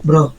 Bro.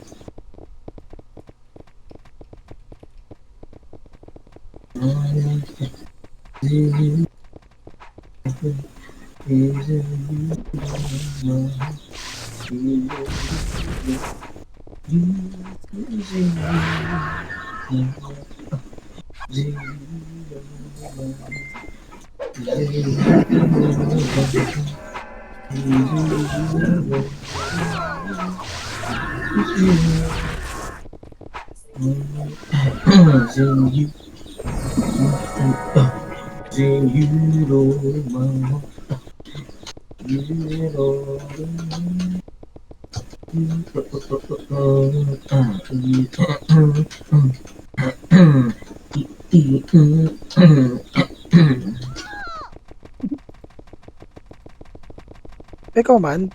Ikaw man,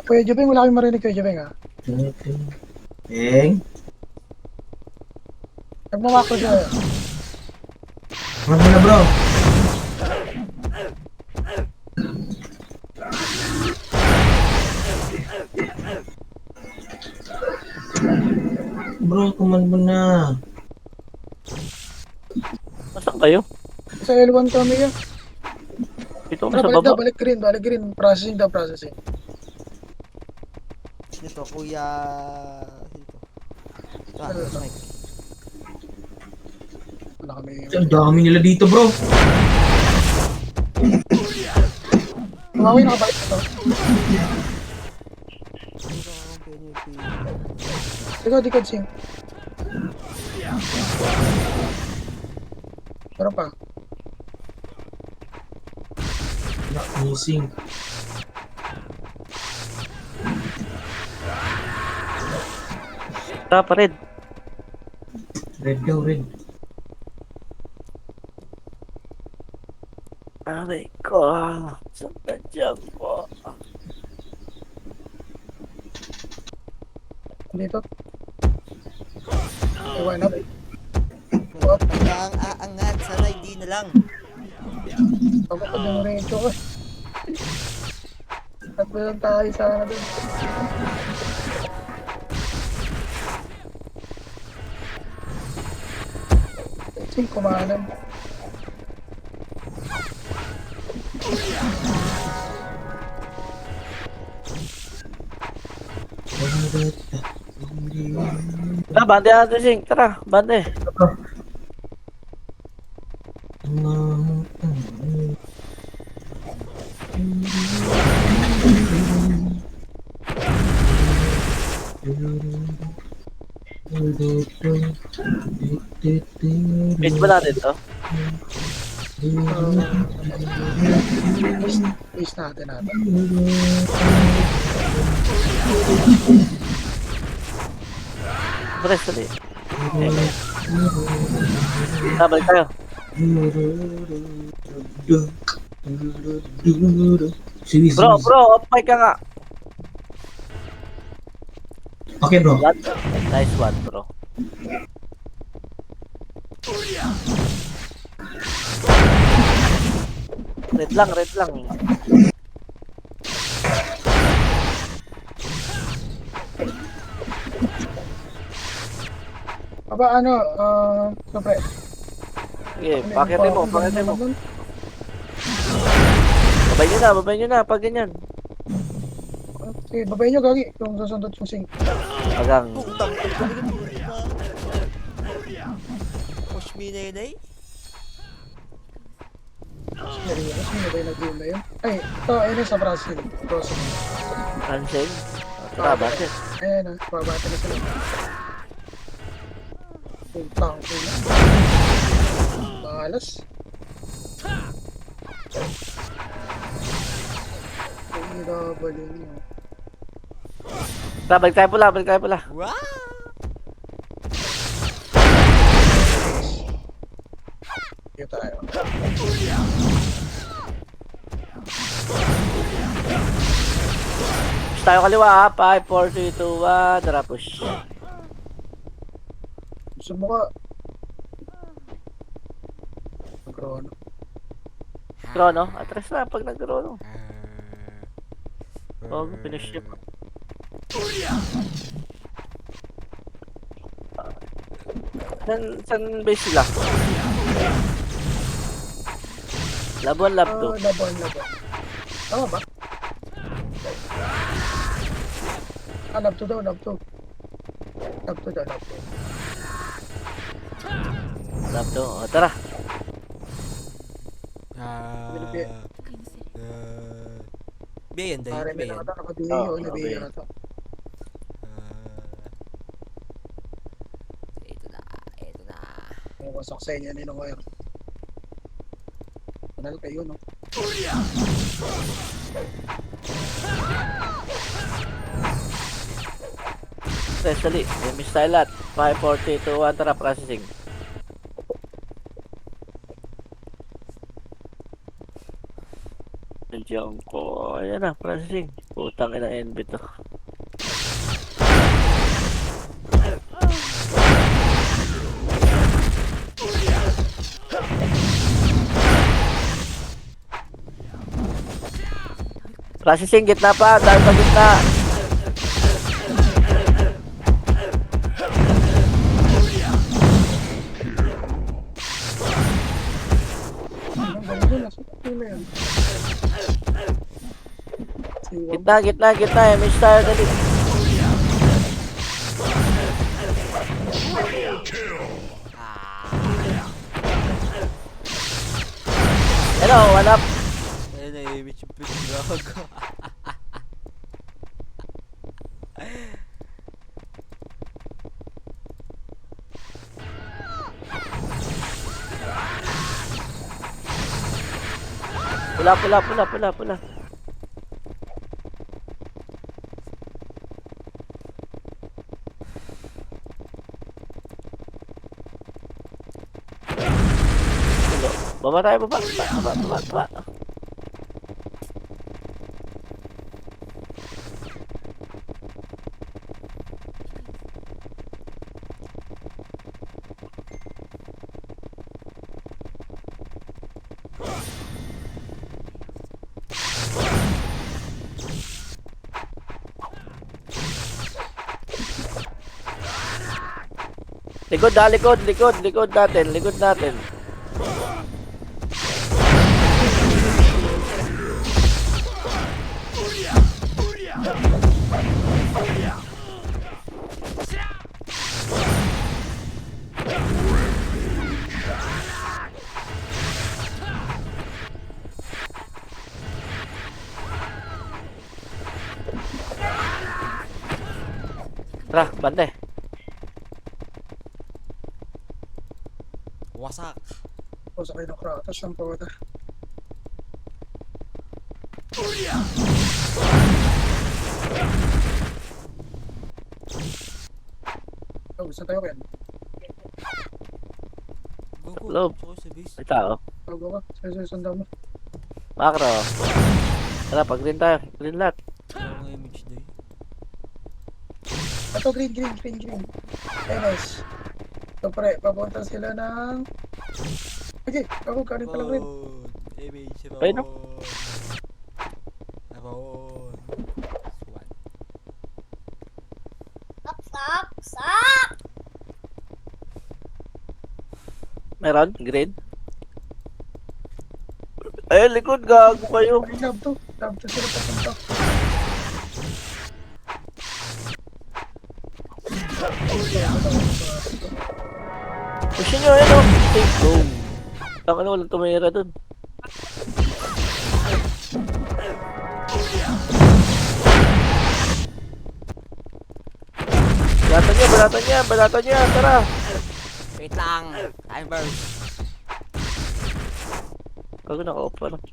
Kuya Jubeng, wala kayong marinig Kuya Jubeng ah. Eng, Nagmamakro siya. ano na bro? Bro, kumalma na. Nasaan kayo? Sa L1 kami yan. Dito kami Tara, sa balik daw, baba. balik green. Processing daw, processing. Dito, kuya... Dito. Ito, Boss Mike. Wala kami. Ang dami nila dito bro. Huawei nakabalik ito. Dito ako ang PNUP. Dikod, sing. Meron pa. Missing. Tara pa rin. Red daw, red. Aray ko. Saktan dyan po. Dito. Iwan up. Baka ang aangat, sana hindi na lang. Pagkakad yung range ko. At ba lang tayo sana dun. Sing, kumanan. Tara, bande natin, Sing. Tara, bande. Page ba natin to? Please natin. Press ulit. Balik tayo. Bro, off mic ka nga. Okay bro. Nice one, bro. Red lang. Aba, ano, siyempre. Sige, pakitin mo. Babay nyo na, pag ganyan. Okay, babayin nyo, Gagi, kung susundot yung sing. Pagang. Putang. Push me na yun eh. Seryoso, ano ba yung nag-game na yun? Ay, ito, ayun sa Brazil. Hanseng. Tara, bakit? Ayan na, babata na sila. Puntang ko na. Malas. Ang hirabalin nyo. Tara, balik tayo pula, balik tayo pula. Wow! Dito tayo. Push tayo kaliwa ha. 5, 4, 3, 2, 1. Tara, push. Gusto mo ka? Magkaroon. Chrono. Atras na pag nag-chrono. Oh, finish niya. San base sila? Labuan lab to. Laban. Tama ba? Lab 2 daw, lab 2. Lab 2 daw, lab 2. Lab to. O, tara. Biayan dahil, Pare, may biayan. nakata, nakabiyo, nabiyo na to. Ito na. May wasak sa inyo, ninong kayo. Panal kayo, no? Especially, enemy style at 5, 4, 3, 2, 1. Tara, processing. Nandiyan ko. Ayan na, processing. Putang ina NB to. Processing, gitna pa. Dahil pa gitna. Ang galing, nasa pila yan. Siwag. Gitna. Enemy style dali. Hello, what up? Ayun na, image yung pinagago. Pula. Baba tayo, baba. Likod natin. Tara, bante. Wasak. O sa kayo ng kratas ng pawata. Oh, saan tayo kaya? Go. Loob. Tsaka sa base. May tao. Bago ka, saan mo? Macro. Tara, pag-green tayo. Green lot. Wala nga image dahil. Ito, green. Okay, nice. So, pre, papunta sila ng... Okay, ako, kanin pa lang rin. Image, Ayun, no? Rabon. Stop! Meron? Green? Ay, likod. Gago kayo. Ay, love to sila papunta. Push nyo, ayun o. Take go. Tanga na, walang tumira dun. Balatan niya. Tara. Wait lang. Time burst. Kago naka-off pa lang.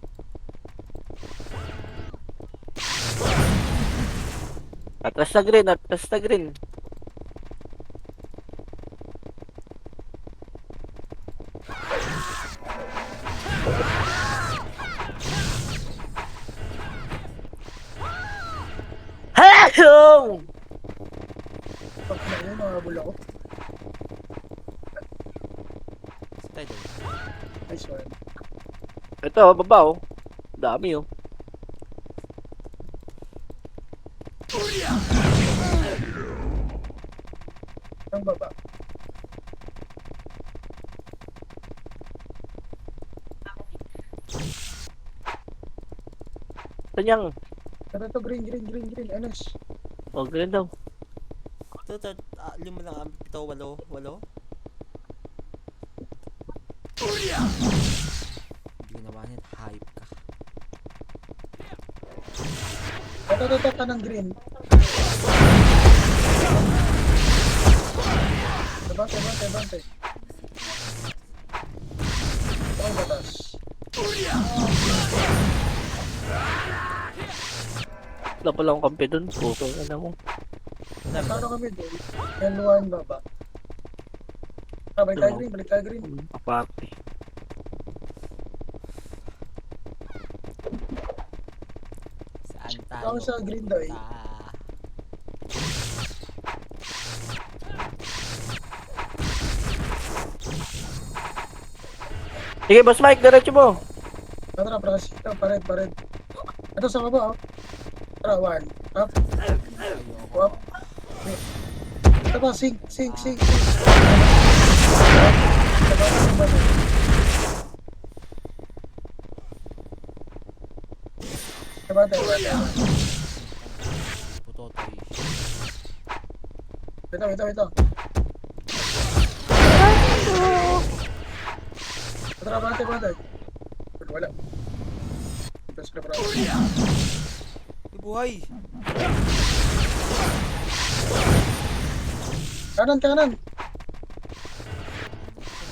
Atras na green, atras na green. Hello! Pag na yun, nakabula ko. Tayo doon. Nice one. Ito, baba oh. Dami oh. Ang baba. Tanyang. Ito, green. Anas. Oh, green daw. Ito, lima lang. Ito, walo. Hindi naman yan. Hype ka. Ito, tanang green. Bante. Ito, batas. Wala pala akong kampi dun. Puto, ano mo. Saan kami doon? L1 baba. Balik tayo green. Aparte. Saan tayo? Ako sa green daw eh. Sige, Boss Mike, diretso mo. Tara, prasita, pared. Ito sa baba, oh. Tara, 1. Up. Up. Ito ba, sink. Bante. Putotoy. Ito. Tara, bante. Wala. Best preparation. Buhay! Kanan.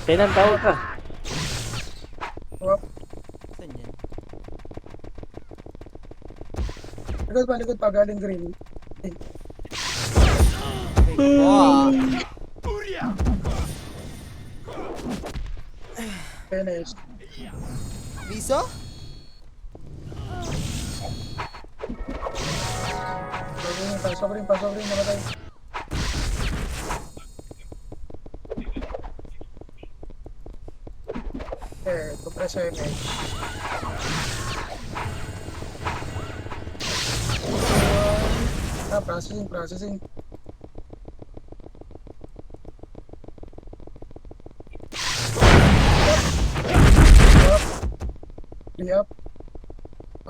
Kailan tawag ka? Up. Saan yan? Likod pa, galing green. Wow! Finish. Miso? Pasok rin, namatay. Compress yung image. Processing. Up.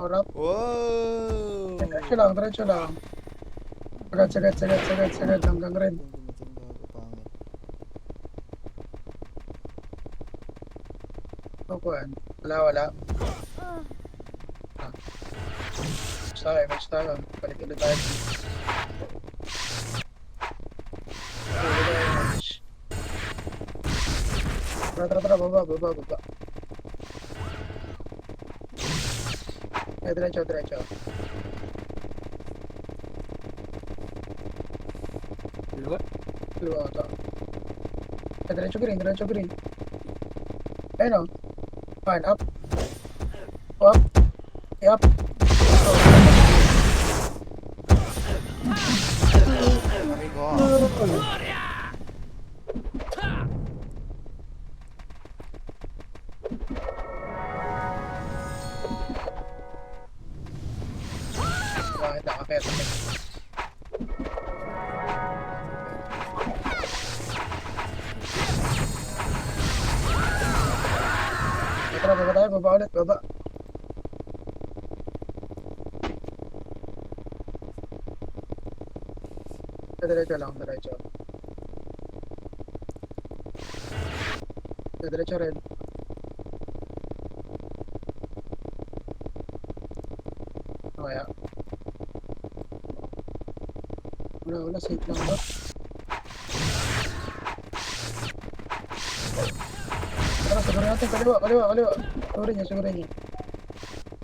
Or up. Wow! Diretso lang. Sagad hanggang red. Kukuhan. Wala. Image tayo. Balik ulit tayo. Tara, baba. Diretso. Luwa ito. Diretso green. Ayun o. Fine, up. Up. Sabi ko. Bakit nakaketa? Tara, baba ulit. Diretso lang. Diretso red. Kaya. Wala, safe lang ba? Tara, sigurin natin, kaliwa. Sigurin niya.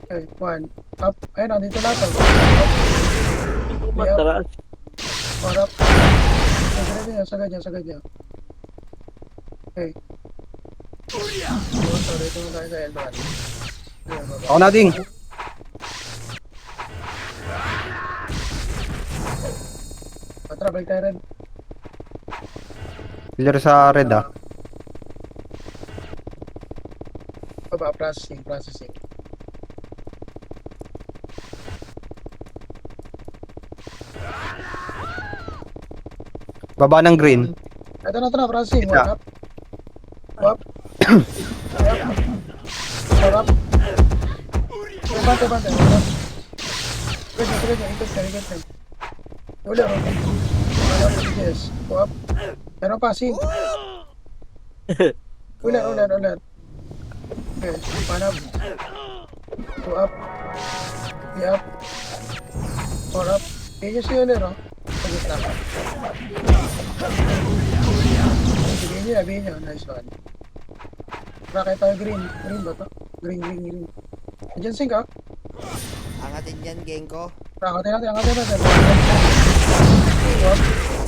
Okay, 1. Up. Ayun, nandito lahat. Up. Mataras. Harap. Sagad niya. Okay. Sorry, ito na tayo sa L1. Ako na ding. Patra, balik tayo rin. Clear sa red ah. Baba, processing. Baba ng green. Ito na, processing. Kita. Wap. Harap. Bante. Harap. Sige, ikot ka. Ulit, okay. Harap, yes. Wap. Pero passing. Ulit. Okay, panap. Go up. Up. Harap. Kaya siya ulit, no? Pagit na. Sabihin niya. Nice one. Rakay tayo green. Green ba to? Green. Diyan sing ka? Angatin yan, geng ko. Rakay natin.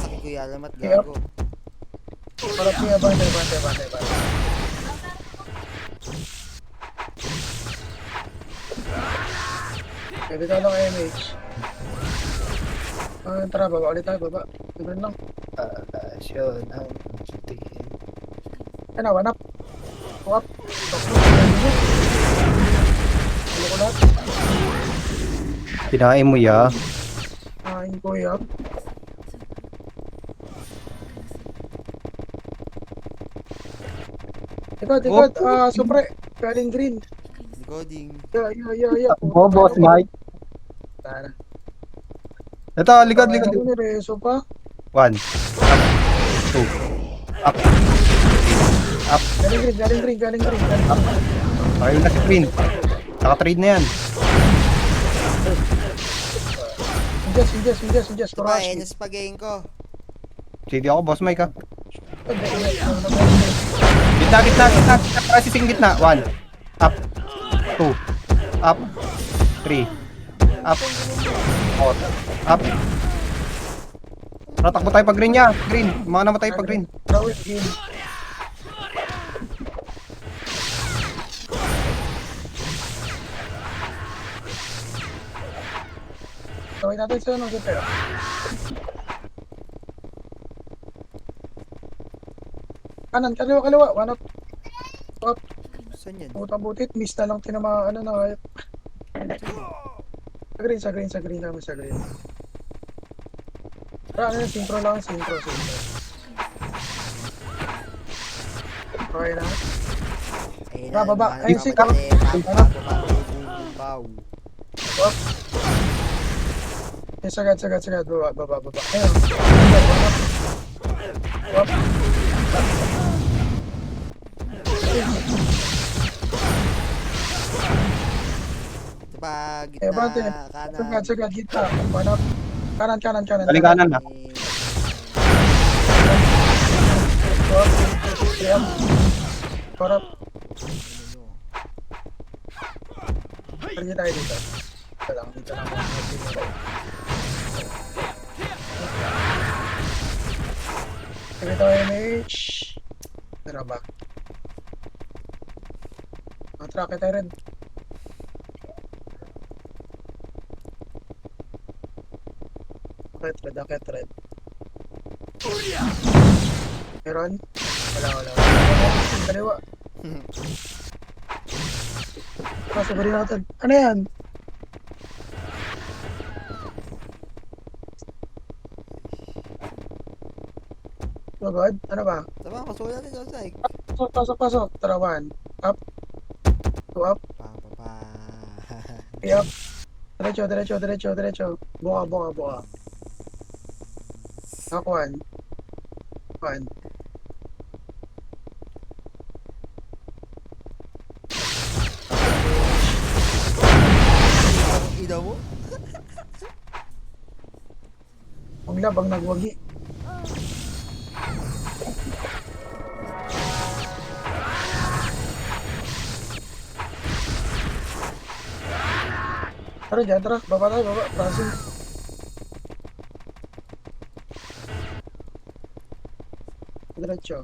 Sakit ko yung alamat, gago. Harap siya, bante. Pwede tayo lang MH. Tara, baba ulit tayo, baba. Ganun lang. Alasyon ang tingin. Ano, wanap. Wap. Ano ko lahat? Kinain mo ya. Kain ko yap. Ikot. Supre. Galing green. Decoding. Yeah. Oh, boss Mike. Tara. Ito, likod. Ano ni Reso pa? 1. Up. 2. Up. Galing green. Up. Okay na si green. Naka-trade na yan. Ingest. Diba, NS pa geng ko. CD ako, boss Mike ah. Ingest. Gitna. Processing gitna. 1. Up. 2. Up. 3. Up. 4. Up. Takbo tayo pag green niya. Green. Mga namatay pag green. Rawit game. Tawag natin sa ano dito. Kaliwa. One up. Saan yan? Butit. Miss na lang tinamaan na hayop. Sa green. Tara, ano yun? Synchro lang. Okay na. Ayun Ah, baba. Ayun, si Baba. Wap. Sagad. Baba. Ayun. Wap. Diba, Bante. gitna, kanan. Sagad. Gitna. One up. Kanan. Galing kanan na. Wap. Yep. Korap. Pergi tayo dito. Dito lang. Sige tayo MH. Tara ba? Matrake tayo rin. Akit red. Meron? Wala. Kaliwa. Sabarin natin. Ano yan? Magod? Ano ba? Diba, masulat natin sa side. Pasok. Tara, 1. Up. 2 up. Pa. 3 up. Diretso. Buka. Up 1. Ida mo? Ang labang nagwagi. Tara dyan, tara. Baba tayo. Prasing. Diretso.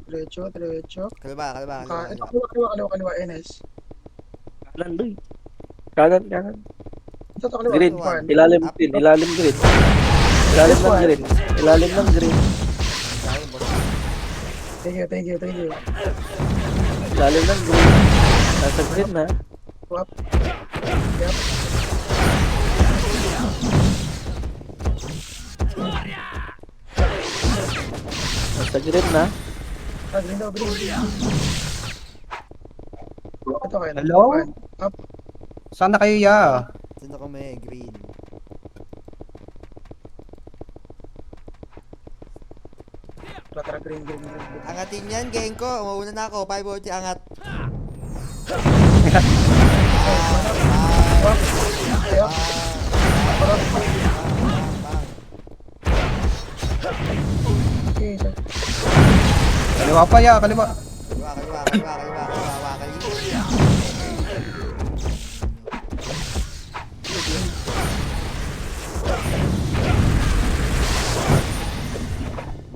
Diretso. Kalba. Ito, kaliwa, NS. Kanan, doy. Kanan. Ito, kaliwa. Green. Kuan. Ilalim green. Ilalim green. Ilalim ng green. Ilalim ng green. Thank you. Ilalim ng green. Nasa green na. Swap. Yep. Nasa green na. Green daw, green. Ito kayo. Hello? Kuan. Up. Saan na kayo, ya? Sino kami? Green. Tara, green. Angatin yan, geng ko. Mauna na ako. 540 angat. Yep. Okay, sir. Kaliwa pa, ya. Kaliwa. Kaliwa.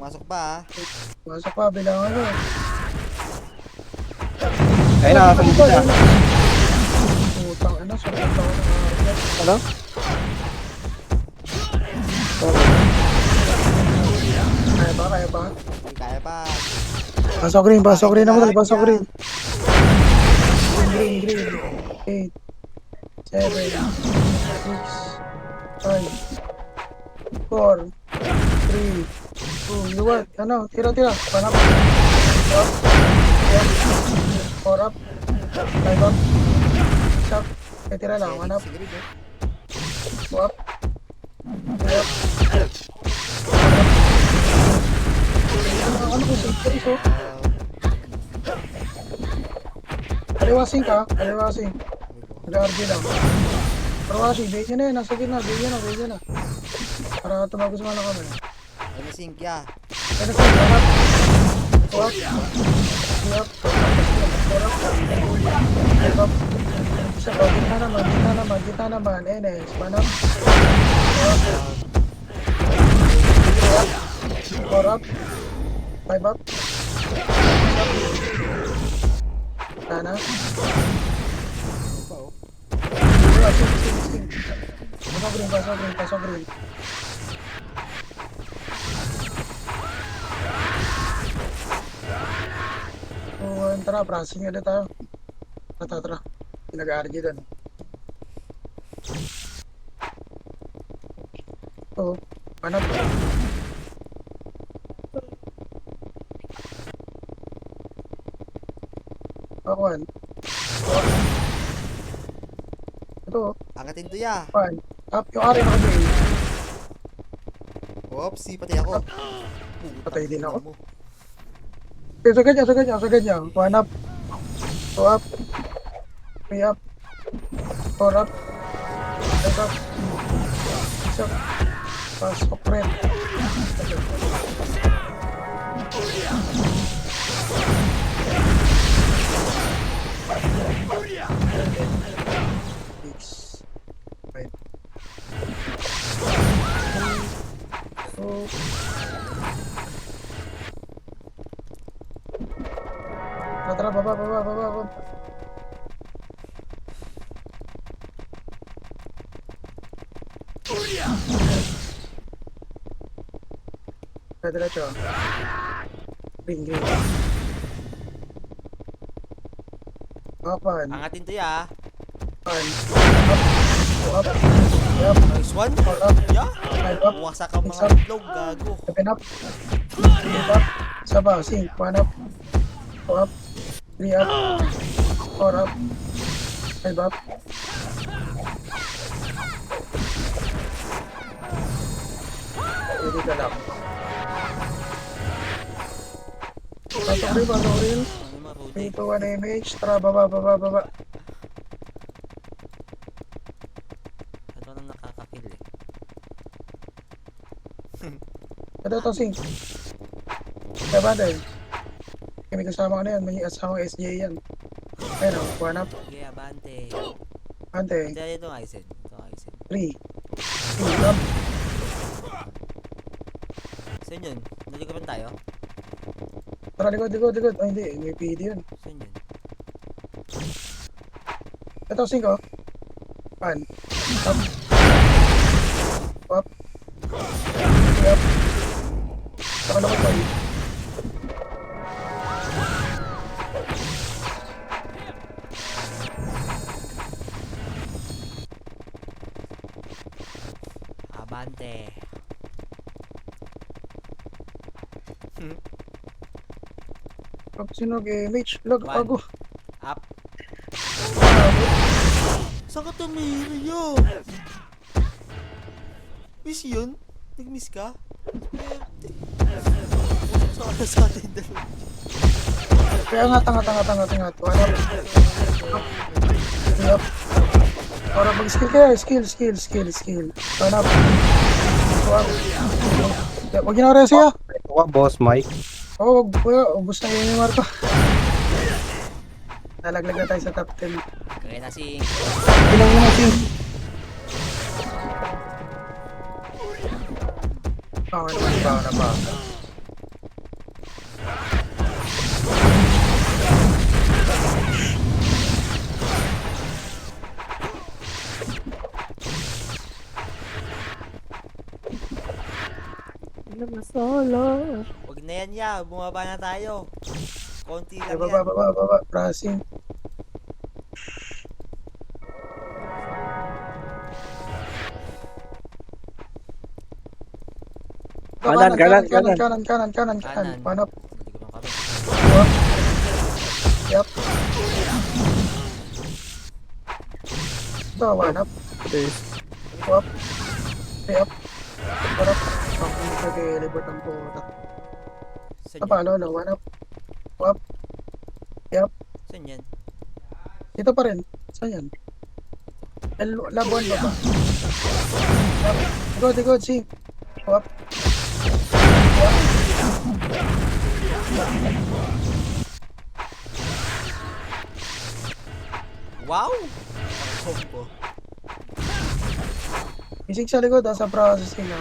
Masok pa ha. Masok pa, bilang ano. Ayun na, sunod na. Putang ina, sobrang tao ng area. Ano? Kaya ba? Kaya pa. Pasok green naman, pasok green. Green. 8, 7, 6, 5, 4, 3, 2, luwag. Ano? Tira. Panap. Up. Yep. 4 up. 5 up. 6 up. Tira lang. 1 up. 2 up. 3 up. Ano ko safety so? Kaliwasing ka, Nag-RG lang. Kaliwasing, bigyan na yan, nasa gitna, bigyan na. Para tumagos man na kami. Ano sink ya? Kaya sa harap. Swap. Swap. Swap. Isa pa, gitna naman. NS, manap. Swap. Swap. 4 up. 5 up. Sana. Sing. Pasok green. So, tara, pressing ulit tayo. Tara. Pinag-RG doon. So, manap. Akuan. Ito, Angatin to ya. akuan. Up, yung ari nakabay. Oops, patay ako. Patay din ako. Sagad niya. 1 up. 2 up. 3 up. 4 up. 5 up. 6 up. Pasok red. Tara, baba. Diretso. Green. Kapan. Angatin to ya. Up. Yep. Nice one. 4 up. Ya. 5 up. Wasak ang mga Isa. itlog, gago. 7 up. 8 up. Saba, sing. 1 up. 2 up. 3 up. 4 up. 5 up. Pwede ka lang. Pasok rin. Ano maruti? 3 to 1 MH. Tara, baba. Ito nang nakakakill eh. Ito, sing. Kaya ba tayo? May kasama ka na yan. May asama SJ yan. Ayun o, 1 up. Okay, abante. Ante. Ito Aizen. 3. 2 up. Sa Saan yun? Nalikapan tayo? Tara, likod. Ay, hindi. May PD yun. Saan yun? Ito, 5. Pan. Up. Up. Up. Saka lakot tayo. Abante. Pag sinog eh, mage. Lag, One. ago. Up. Saan ka tumira? Miss yun? Nag-miss ka? Swerte. Sa atin dalawa. Kaya nga, tanga. Wala. Up. Up. Para mag-skill kaya, skill. Wala. Up. Huwag yun ako rin siya. Ito ka, boss Mike. Oo, ubus na yun yung Marco. Nalaglag na tayo sa top 10. Kaya na si... Ilang naman, Sing. Bawa na. Huwag na yan ya. Bumaba na tayo. Konti Ay, lang yan. baba. Pressing. Kanan. Kanan. Panap. Nalikapan kami. Yep. Ito, panap. Up. Yep. Panap. Pag-ulit na kay Libert ang puta. Saan Ito yan? pa, lolo. Panap. Up. Yep. Saan yan? Dito pa rin. Saan yan? Labuan ba ba? Yep. Good, see. Up. Wow! Combo. Isig sa likod sa processing na.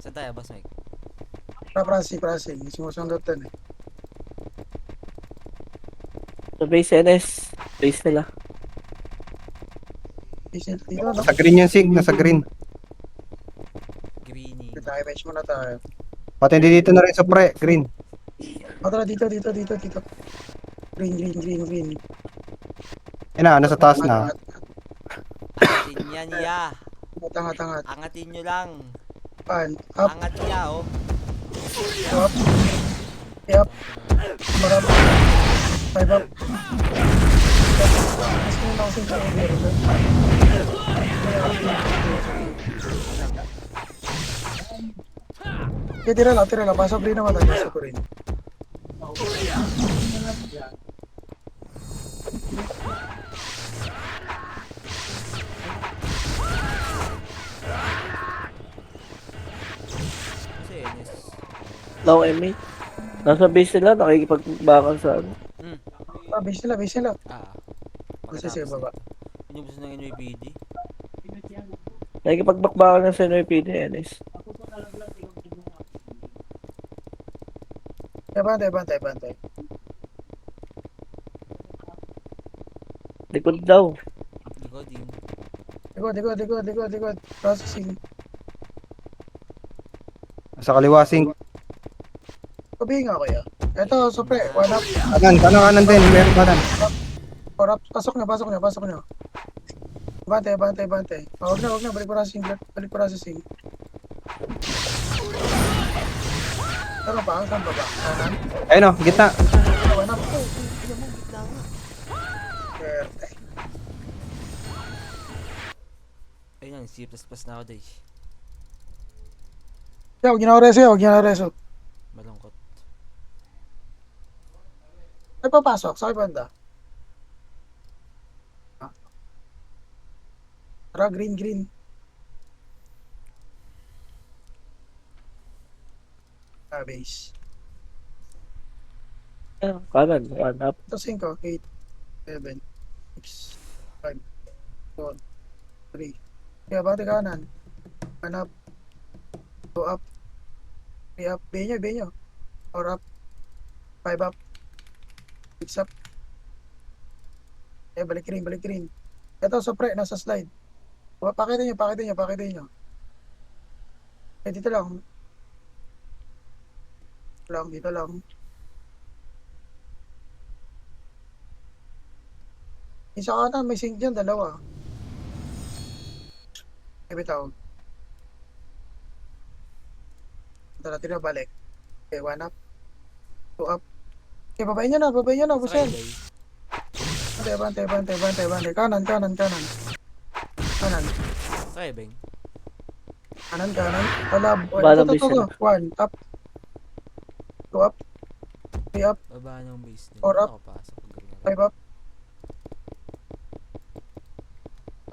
Saan tayo, Boss Mike? Processing. Sumusundot din eh. Sa base NS. Base nila. Isig dito, no? Sa green yan, Sing. Nasa green. Greeny. Tayo, bench muna tayo. Pati dito na rin sa pre. Green. O tara, dito. Green. Yan na, nasa taas na. Angatin yan ya. Tangat. Angatin nyo lang. Pan. Up. Angat ya, oh. Up. Yep. Marap. Five up. Mas mo lang sin sa tira lang. Pasok rin naman tayo. Pasok ko rin. Kasi Enes. Low MA. Nasa base nila. Nakikipagbakan sa ano. Base nila. Kasi siya baba. Inubos ng NYPD. Nakikipagbakbakan na sa NYPD NS. Bantay. Likod daw. Ligoding. Likod. Processing. Sa kaliwa, Sing. Sabihin nga kuya. Ito, supre. One up. Kanan din. Meron kanan. Four up. Pasok nyo. Bantay. Huwag na. Balik processing. Ano pa? Saan baba? Kanan? Ayun o, gitna. One up. Tignan mo, gitna nga. Swerte. Ayun yan, C++ nowadays. Huwag niyo na reso. Malungkot. Ay, papasok. Sa banda. Tara, green. Base. Kanan. One up. Ito 5, 8, 7, 6, 5, 4, 3. Kaya bati kanan. One up. 2 up. Be up. Be nyo. 4 up. 5 up. 6 up. Balik green. Ito, sa pre, nasa slide. Pakitin nyo. Dito lang. Dito lang. Isa kanan, may sync dyan, 2. Bitaw. Ito natin na balik. Okay, 1 up. 2 up. Okay, babayin nyo na, Busel. Friday. Bante. Kanan. Beng. Kanan. Talab. Bala, Ito. base 1 up. 2 up. 3 up. Baba ng base nila. 4 up. Ako pasok. 5 up.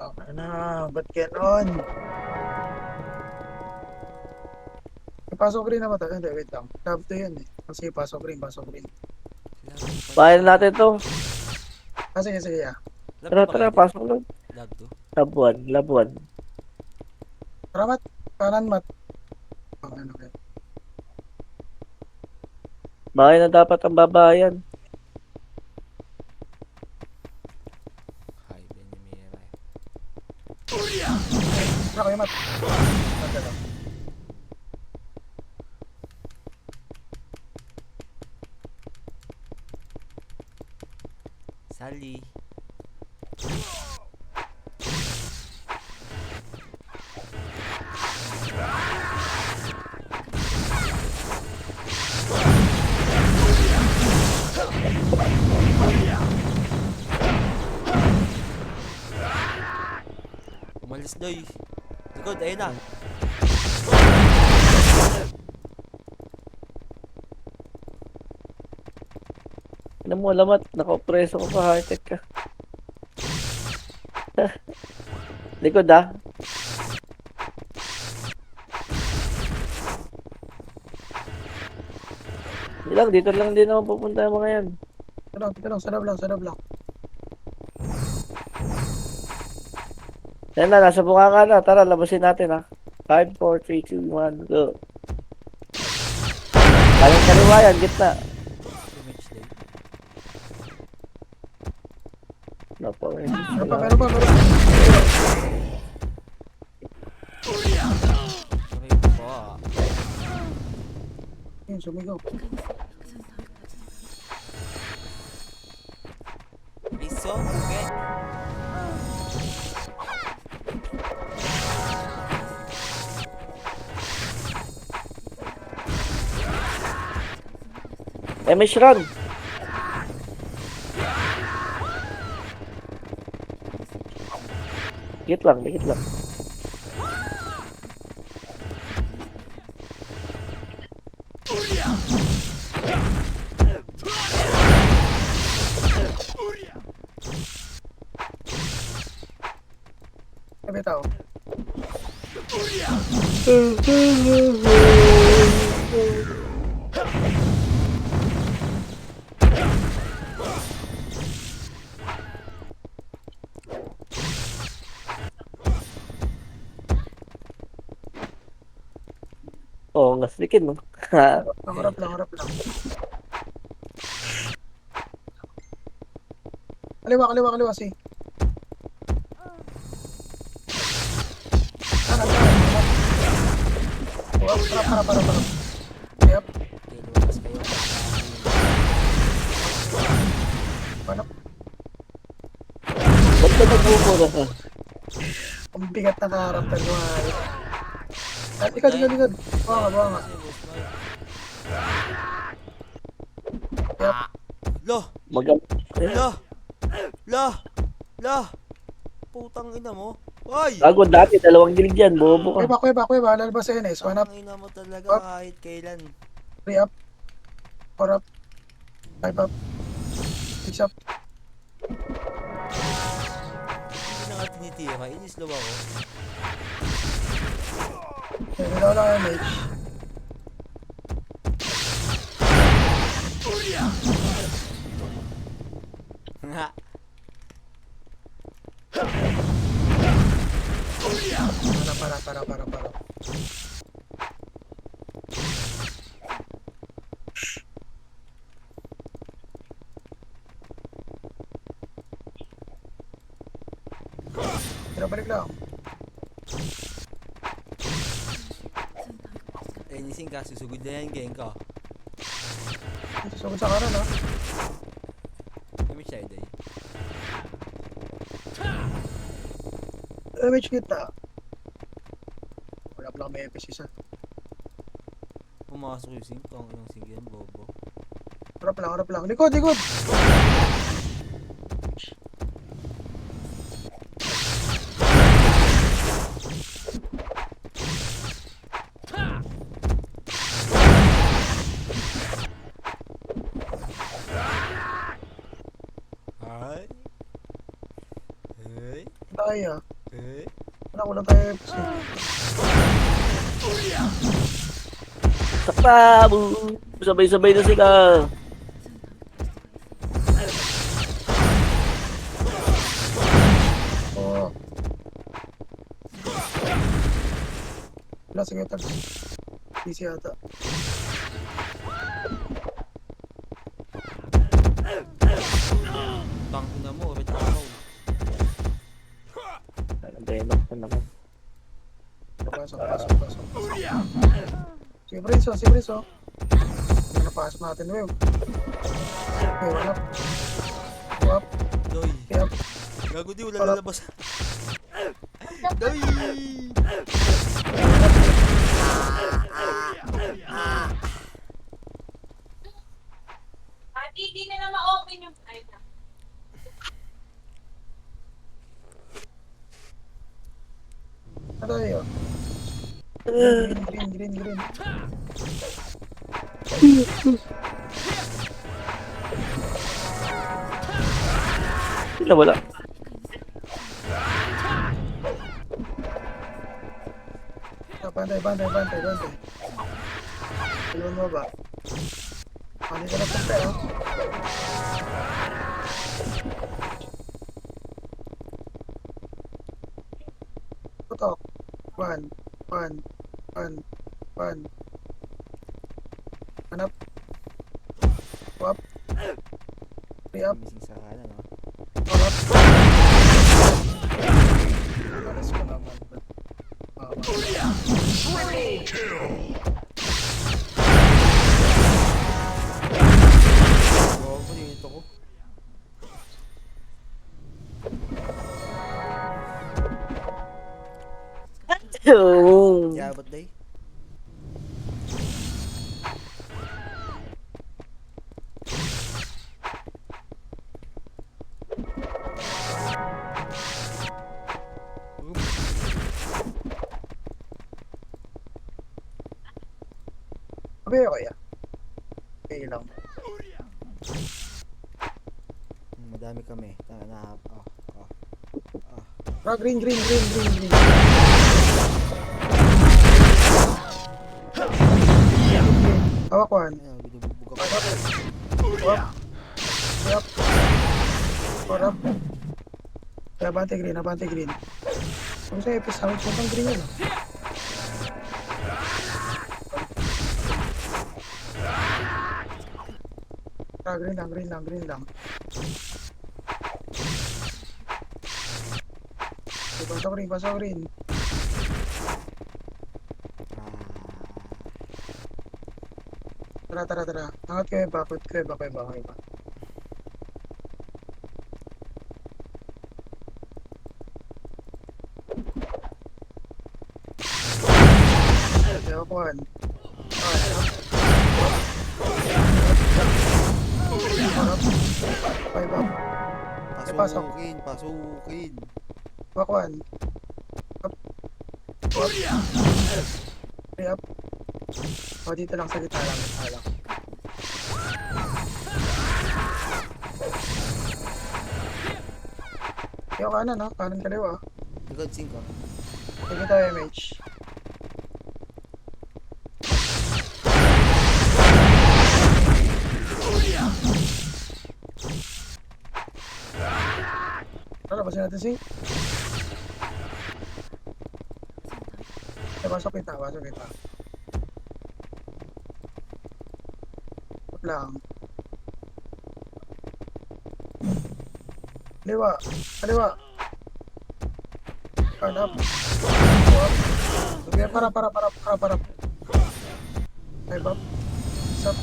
Okay na. Ba't ganon? Pasok green naman tayo. Hindi, wait lang. Love to yun eh. Kasi pasok green. Bayan natin to. Sige, yeah. Tara, pasok lang. Lab 2. Lab 1. Tara, mat. Kanan, mat. Okay. Bayan na dapat ang babayan. Hi, Benimira. Tara kayo, mat. Tara lang. Sally. Umalis doy. Likod, ayun na. Ano mo, alamat. Naka-preso ko pa. High-tech ka. Likod ah. Dito lang din ako pupunta yung mga yan. Dito lang. Sa loob lang. Yan na, nasa bunganga na. Tara, labasin natin ha. 5, 4, 3, 2, 1, go. Kayang kaliwa yan, gitna. Image day. Meron pa. Sabi po. Yun, sumigaw. Riso, okay. MS run. Dikit lang. Bitaw. Oo, ngaslikin no. Harap lang. Kaliwa, si. Kanan. Para. Yep. Okay, lumakas kayo. Paano? Ba't ka nagmumura ka? Ang bigat na kaharap na lumahay. Likod. Baka. Yep. Loh! Loh! Putang ina mo. Hoy! Gago dati, 2 gilid yan. Bobo ka. Kuya. Lalabas sa NS. 1 up. Putang ina mo talaga Up. kahit kailan. 3 up. 4 up. 5 up. 6 up. Hindi na nga tinitira. Inislow ako. Okay, wala yung mage. Nga. Para. lang. Anything ka, susugod na yan, gang ka. Susugod sa kanan ha. Kami siya, day. Damage kita. Wala pa lang may episis ha. Pumasok yung sink, ang inang sink yan, bobo. Harap lang. Likod, likod! Ay. Hey. Tayo. Hey. Wala tayo episis. Sakta! Sabay-sabay na sila. Oo. Wala, sige, tag. Easy ata. Tangina mo, red arrow. Denok na naman. Pasok. Sige, Prince, oh. Napasok natin, wave. Okay, wala. Wap, Doy. yap. Gago di, wala lalabas. Doy! Ate, di na ma-open yung ay na. Ano tayo? Green. Sila wala. Bantay. Tulungan mo ba? Ano ka na punta, oh? Putok. One. Hanap. Wap. Re-up. Missing sa kanan, no? Harap. Alas ko naman. Bobo, dito ko. Yabot, day. Sabi ko ya. Okay lang. Madami kami. Tanga na. Green. Hawakwan. Ayun, binubog ako. Wap. Yap. Harap. Abante green. Kung sa epis, hawak mo pang green yun. Green lang. Pasok green. Tara. Angat kayo ba? Hawakwan. Harap. 5 up. Pasukin. Hawakwan. Up. Up. O, dito lang sa gitna lang. Yung kanan, no? Kanan kaliwa. Likod 5. Sige tayo, MH. Labasin natin si. Pasok kita. Up lang. Kaliwa. One up. Two up. Okay, para. Five up. Six up.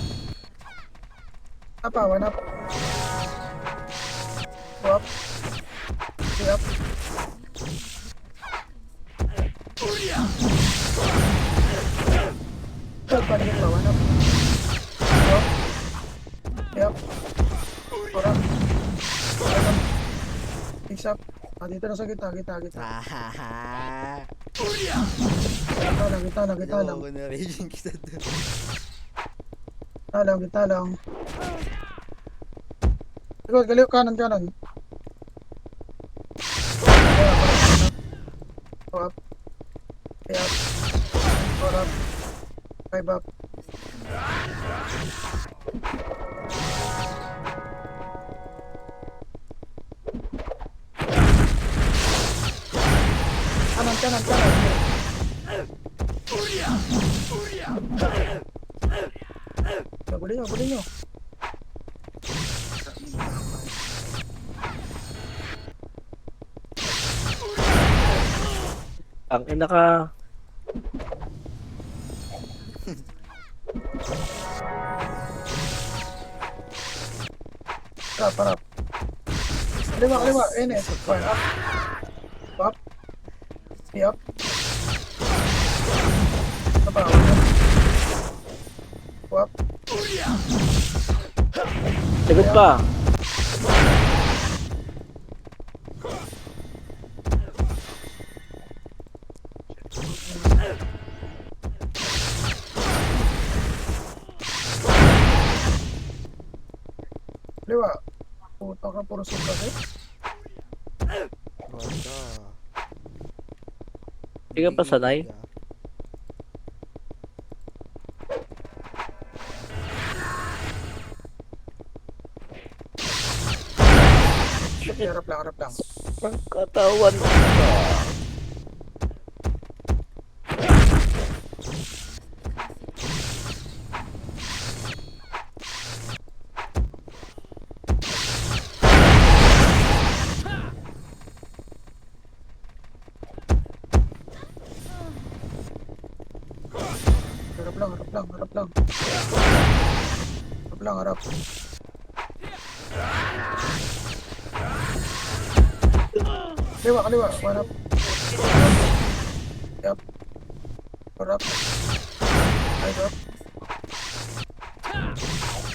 Apa, one up. Two up. Three up. Third one, get one up. Two up. Three up. Four up. Five up. Six up. Dito na sa kita. Hahaha. Kita lang. Ayoko na raging kita doon. Kita lang. Ikot, galiw, kanan. Two up. Three up. Four up. Five up. Kanan. Boleh nyo. Ang ina ka. Parap. Kaliwa. NS. One up. Up. Three up. Apa? Up. Sagot pa. Kaliwa. Puta ka, puro sugat eh. Basta. Hindi ka pa sanay. Harap lang. Ang katawan ka. Harap. Kaliwa. One up. Yup. Four up. Five up.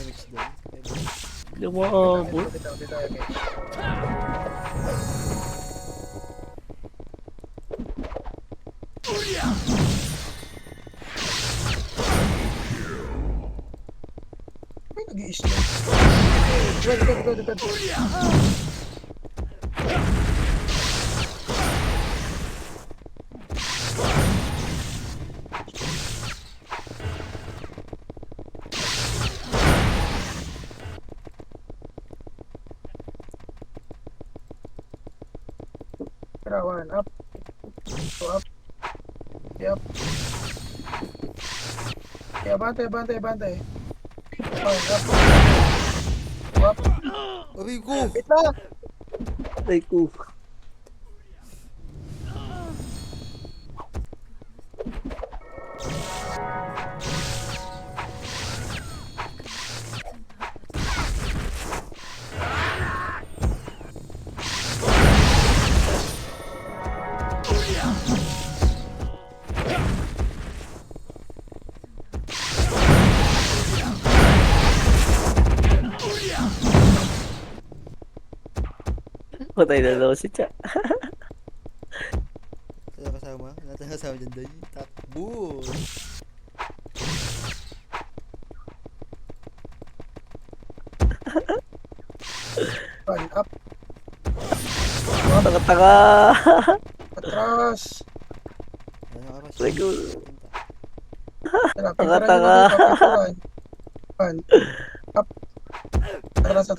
Mix doon. Lumaabot. Dito, okay. May nag-i-slow. Depend. One up. Two up. Yup. Ya, bantay. One up. Two up. Aray ko! Wait na! Ay ko. Patay na daw si Cha. Kaya kasama? Natin kasama dyan, Day. Takbo! One up. Tanga-tanga. Atras. Ano ka pa? Aray ko. Tanga. One. Up. Atras.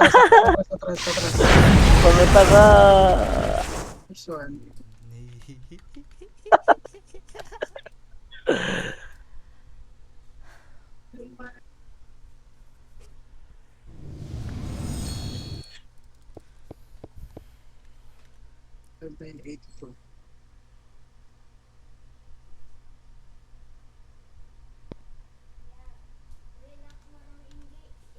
Tanga-tanga. This one. Eight.